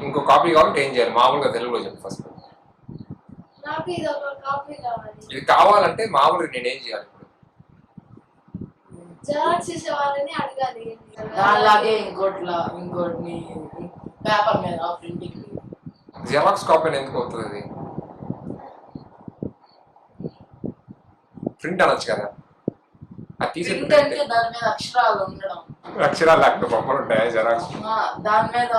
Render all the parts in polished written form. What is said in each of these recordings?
ఇంకో కాపీ కావాలంటే ఏం చేయాలి? మామూలుగా తెలుగులో చెప్పు ఫస్ట్. నాకు ఇది ఒక కాపీ కావాలి. ఇది కావాలంటే మామూలుగా నేనేం చేయాలి ఇప్పుడు? జెరాక్స్ చేసే వాళ్ళని అడగాలి. అలాగే ఇంకోటిని పేపర్ మీద ప్రింటింగ్. జెరాక్స్ కాపీ అని ఎందుకు అవుతుంది? అది ప్రింట్ అనొచ్చు కదా. అది తీసి దాని మీద అక్షరాలు ఉండడం. అక్షరాలు లేకపోతే బొమ్మలు ఉంటాయి జెరాక్స్. దాని మీద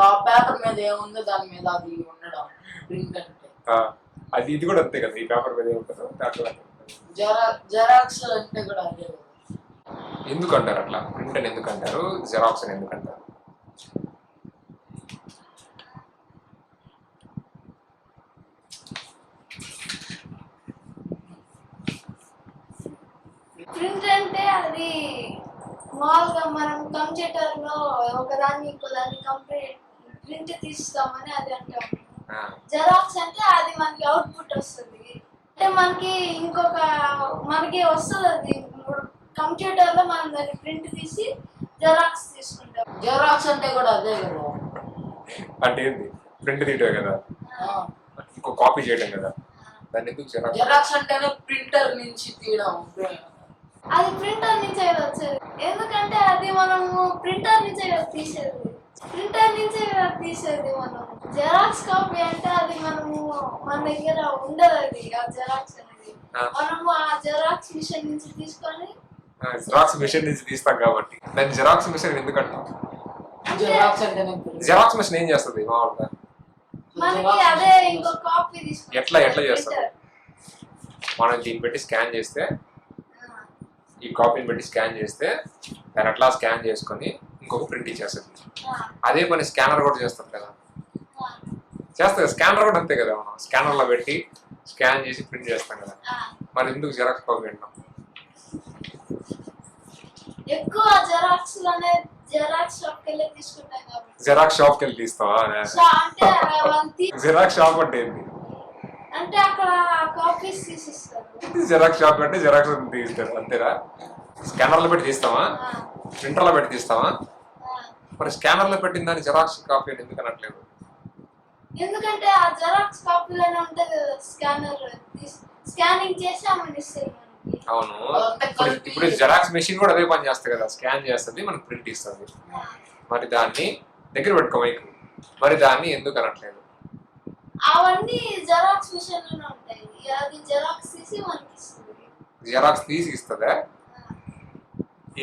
ఆ పేపర్ మీద ఏముందో దాని మీద అది ఉండడం ప్రింట్ అంటే. అది ఇది కూడా అంతే కదా, ఈ పేపర్ మీద ఏముంటుందో అట్లా. జెరాక్స్ అంటే కూడా అదే. ఎందుకు అంటారు అట్లా? ప్రింట్ అని ఎందుకు అంటారు, జెరాక్స్ అని ఎందుకు అంటారు? ప్రింట్ అంటే అది మామూలుగా మనం కంప్యూటర్ లో ఒకదాన్ని ఇంకోదాన్ని ప్రింట్ తీస్తామని అది అంటాం. జెరాక్స్ అంటే అది మనకి అవుట్పుట్ వస్తుంది, అంటే మనకి వస్తుంది. అది కంప్యూటర్ లో మనం దాన్ని ప్రింట్ తీసి జెరాక్స్ తీసుకుంటాం. జెరాక్స్ అంటే కూడా అదే కదా. అంటే ఏంది? ప్రింట్ తీయటమే కదా, ఇంకో కాపీ చేయడం కదా. దాన్ని ఎందుకు జెరాక్స్ అంటేనే ప్రింటర్ నుంచి తీయడం. అది ప్రింటర్ నుంచే కదా వచ్చేది, ఎందుకంటే అది మనము ప్రింటర్ నుంచే కదా తీసేది. మనం జెరాక్స్ కాపీ అంటే అది మన దగ్గర ఉండదు. అది ఆ జెరాక్స్ అనేది మనము ఆ జెరాక్స్ మిషన్ నుంచి తీసుకొని జిరాక్స్ మిషన్ నుంచి తీస్తాం కాబట్టి దాన్ని జిరాక్స్ మిషన్ ఎందుకు అంటాం? జెరాక్స్ మిషన్ ఏం చేస్తుంది మామూలుగా? మనకి అదే ఇంకో కాపీ తీసుకుంటాం. ఎట్లా చేస్తుంది? మనం దీన్ని పెట్టి స్కాన్ చేస్తే, ఈ కాపీని పెట్టి స్కాన్ చేస్తే దాన్ని అట్లా స్కాన్ చేసుకొని ఇంకొక ప్రింట్ ఇచ్చేస్తుంది. అదే పని స్కానర్ కూడా చేస్తుంది కదా. చేస్తుంది స్కానర్ కూడా అంతే కదా. మనం స్కానర్లో పెట్టి స్కాన్ చేసి ప్రింట్ చేస్తాం కదా. మరి ఎందుకు జిరాక్స్ కాపీ అంటాం? ఎక్కువ జెరాక్స్ షాప్కి వెళ్ళి తీసుకుంటాం కాబట్టి. జిరాక్స్ షాప్కి వెళ్ళి తీస్తావా? జిరాక్స్ షాప్ అంటే ఏంటి? అంటే అక్కడ కాపీస్ తీసిస్తారు. జిరాక్స్ షాప్ అంటే జిరాక్స్ తీస్తారు అంతేనా? స్కానర్లో పెట్టి తీస్తావా, ప్రింటర్లో పెట్టి తీస్తావా? మరి స్కానర్లో పెట్టిన దాన్ని జిరాక్స్ కాపీ అని ఎందుకు అనట్లేదు? ఎందుకంటే ఆ జిరాక్స్ కాపీలోనే ఉంటది కదా, స్కానింగ్ చేసి అమౌంట్ ఇస్తారు. అవును, ఇప్పుడు జెరాక్స్ మెషిన్ కూడా అదే పని చేస్తుంది కదా. స్కాన్ చేస్తుంది, మనకు ప్రింట్ ఇస్తుంది. మరి దాన్ని దగ్గర పెట్టుకోమైకు, మరి దాన్ని ఎందుకు అనట్లేదు? అవన్నీ జెరాక్స్ మిషన్ లోనే ఉంటాయి. అది జెరాక్స్ తీసి మనకి ఇస్తుంది. జెరాక్స్ తీసి ఇస్తుందా?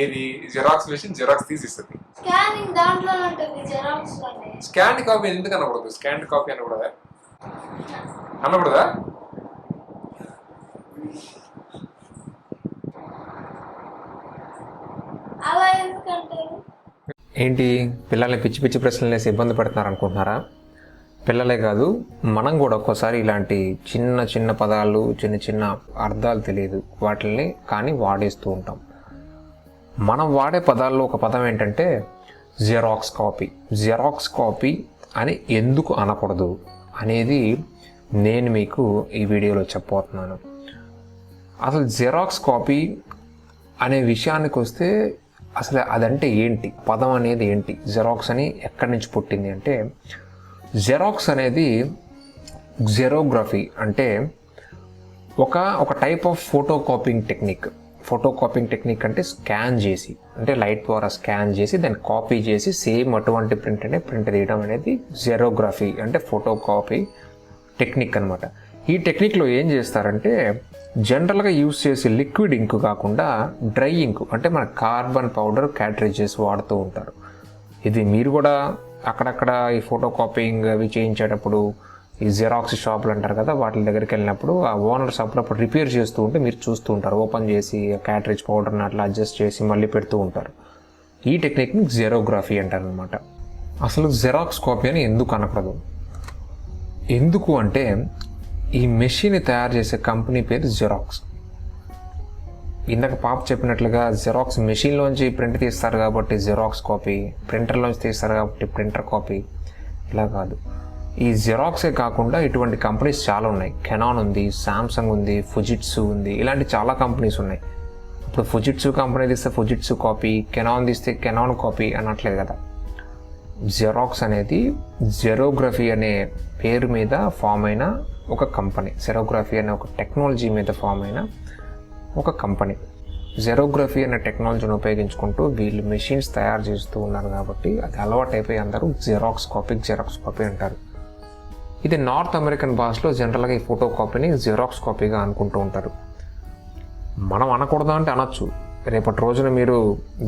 ఏది జిరాక్స్ మెషిన్ జెరాక్స్ తీసి ఇస్తుంది. స్కానింగ్ దాంట్లోనే ఉంటుంది, జెరాక్స్ లోనే. స్కాన్ కాపీ ఎందుకు అనకూడదు? స్కాన్ కాపీ అనకూడదా? అలా ఎందుకంటారు? ఏంటి పిల్లల్ని పిచ్చి పిచ్చి ప్రశ్నలు వేసి ఇబ్బంది పెడుతున్నారు అనుకుంటున్నారా? పిల్లలే కాదు, మనం కూడా ఒక్కోసారి ఇలాంటి చిన్న చిన్న పదాలు, చిన్న చిన్న అర్థాలు తెలియదు వాటిని కానీ వాడేస్తూ ఉంటాం. మనం వాడే పదాల్లో ఒక పదం ఏంటంటే జెరాక్స్ కాపీ. జెరాక్స్ కాపీ అని ఎందుకు అనకూడదు అనేది నేను మీకు ఈ వీడియోలో చెప్పబోతున్నాను. అసలు జెరాక్స్ కాపీ అనే విషయానికి వస్తే అసలు అదంటే ఏంటి, పదం అనేది ఏంటి, జెరాక్స్ అని ఎక్కడి నుంచి పుట్టింది అంటే, జెరాక్స్ అనేది జెరోగ్రఫీ అంటే ఒక type of photo copying technique. Photo copying technique అంటే స్కాన్ చేసి, అంటే లైట్ ద్వారా స్కాన్ చేసి దాన్ని కాపీ చేసి సేమ్ అటువంటి ప్రింట్ తీయడం అనేది జెరోగ్రఫీ అంటే ఫోటో కాపీ టెక్నిక్ అనమాట. ఈ టెక్నిక్లో ఏం చేస్తారంటే జనరల్గా యూస్ చేసే లిక్విడ్ ఇంక్ కాకుండా డ్రై ఇంక్ అంటే మన కార్బన్ పౌడర్ క్యాట్రిజెస్ వాడుతూ ఉంటారు. ఇది మీరు కూడా అక్కడక్కడ ఈ ఫోటో కాపీయింగ్ అవి చేయించేటప్పుడు ఈ జెరాక్స్ షాపులు అంటారు కదా, వాటి దగ్గరికి వెళ్ళినప్పుడు ఆ ఓనర్స్ అప్పుడప్పుడు రిపేర్ చేస్తూ ఉంటే మీరు చూస్తూ ఉంటారు. ఓపెన్ చేసి క్యాట్రిజ్ పౌడర్ని అట్లా అడ్జస్ట్ చేసి మళ్ళీ పెడుతూ ఉంటారు. ఈ టెక్నిక్ని జెరోగ్రఫీ అంటారు అనమాట. అసలు జెరాక్స్ కాపీ అని ఎందుకు అనకూడదు? ఎందుకు అంటే ఈ మెషిన్ తయారు చేసే కంపెనీ పేరు జెరాక్స్. ఇందాక పాప చెప్పినట్లుగా జెరాక్స్ మెషిన్లోంచి ప్రింట్ తీస్తారు కాబట్టి జెరాక్స్ కాపీ, ప్రింటర్లోంచి తీస్తారు కాబట్టి ప్రింటర్ కాపీ, ఇలా కాదు. ఈ జెరాక్సే కాకుండా ఇటువంటి కంపెనీస్ చాలా ఉన్నాయి. కెనాన్ ఉంది, శాంసంగ్ ఉంది, ఫుజిట్సు ఉంది, ఇలాంటి చాలా కంపెనీస్ ఉన్నాయి. ఇప్పుడు ఫుజిట్సు కంపెనీ తీస్తే ఫుజిట్సు కాపీ, కెనాన్ తీస్తే కెనాన్ కాపీ అనట్లేదు కదా. జెరాక్స్ అనేది జెరోగ్రఫీ అనే పేరు మీద ఫామ్ అయిన ఒక కంపెనీ. జెరోగ్రఫీ అనే ఒక టెక్నాలజీ మీద ఫామ్ అయిన ఒక కంపెనీ. జెరోగ్రఫీ అనే టెక్నాలజీని ఉపయోగించుకుంటూ వీళ్ళు మెషిన్స్ తయారు చేస్తూ ఉన్నారు కాబట్టి అది అలవాటైపోయి అందరూ జెరాక్స్ కాపీ అంటారు. ఇది నార్త్ అమెరికన్ భాషలో జనరల్గా ఈ ఫోటో కాపీని జెరాక్స్ కాపీగా అనుకుంటూ ఉంటారు. మనం అనకూడదు అంటే అనొచ్చు. రేపటి రోజున మీరు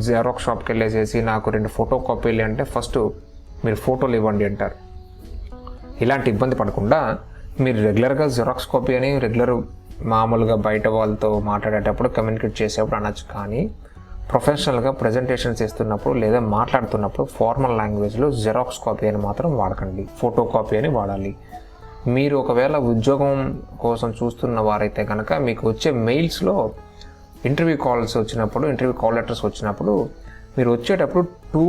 జెరాక్స్ షాప్కి వెళ్ళేసేసి నాకు 2 ఫోటో కాపీలు అంటే ఫస్ట్ మీరు ఫోటోలు ఇవ్వండి అంటారు. ఇలాంటి ఇబ్బంది పడకుండా మీరు రెగ్యులర్గా జెరాక్స్ కాపీ అని మామూలుగా బయట వాళ్ళతో మాట్లాడేటప్పుడు కమ్యూనికేట్ చేసేటప్పుడు అనొచ్చు. కానీ ప్రొఫెషనల్గా ప్రజెంటేషన్స్ ఇస్తున్నప్పుడు లేదా మాట్లాడుతున్నప్పుడు ఫార్మల్ లాంగ్వేజ్లో జెరాక్స్ కాపీ అని మాత్రం వాడకండి, ఫోటో కాపీ అని వాడాలి. మీరు ఒకవేళ ఉద్యోగం కోసం చూస్తున్న వారైతే కనుక మీకు వచ్చే మెయిల్స్లో ఇంటర్వ్యూ కాల్ లెటర్స్ వచ్చినప్పుడు మీరు వచ్చేటప్పుడు 2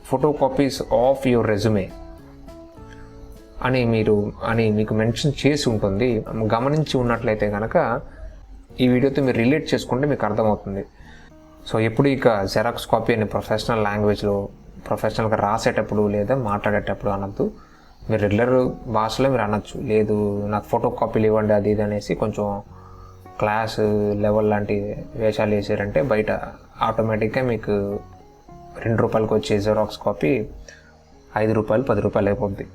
photo copies of your resume అని మీకు మెన్షన్ చేసి ఉంటుంది. గమనించి ఉన్నట్లయితే కనుక ఈ వీడియోతో మీరు రిలేట్ చేసుకుంటే మీకు అర్థమవుతుంది. సో ఎప్పుడు ఇక జెరాక్స్ కాపీ అని ప్రొఫెషనల్ లాంగ్వేజ్లో ప్రొఫెషనల్గా రాసేటప్పుడు లేదా మాట్లాడేటప్పుడు అనొద్దు. మీరు రెగ్యులర్ భాషలో మీరు అనొచ్చు. లేదు నాకు ఫోటో కాపీలు ఇవ్వండి అది ఇది అనేసి కొంచెం క్లాస్ లెవెల్ లాంటి వేషాలు వేసారంటే బయట ఆటోమేటిక్గా మీకు 2 రూపాయలకి వచ్చే జెరాక్స్ కాపీ 5 రూపాయలు 10 రూపాయలు అయిపోద్ది.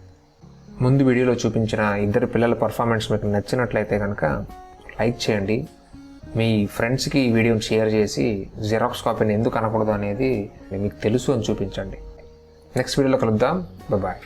ముందు వీడియోలో చూపించిన 2 పిల్లల పర్ఫార్మెన్స్ మీకు నచ్చినట్లయితే కనుక లైక్ చేయండి. మీ ఫ్రెండ్స్కి ఈ వీడియోని షేర్ చేసి జెరాక్స్ కాపీని ఎందుకు అనకూడదు అనేది మీకు తెలుసు అని చూపించండి. నెక్స్ట్ వీడియోలో కలుద్దాం. బాయ్.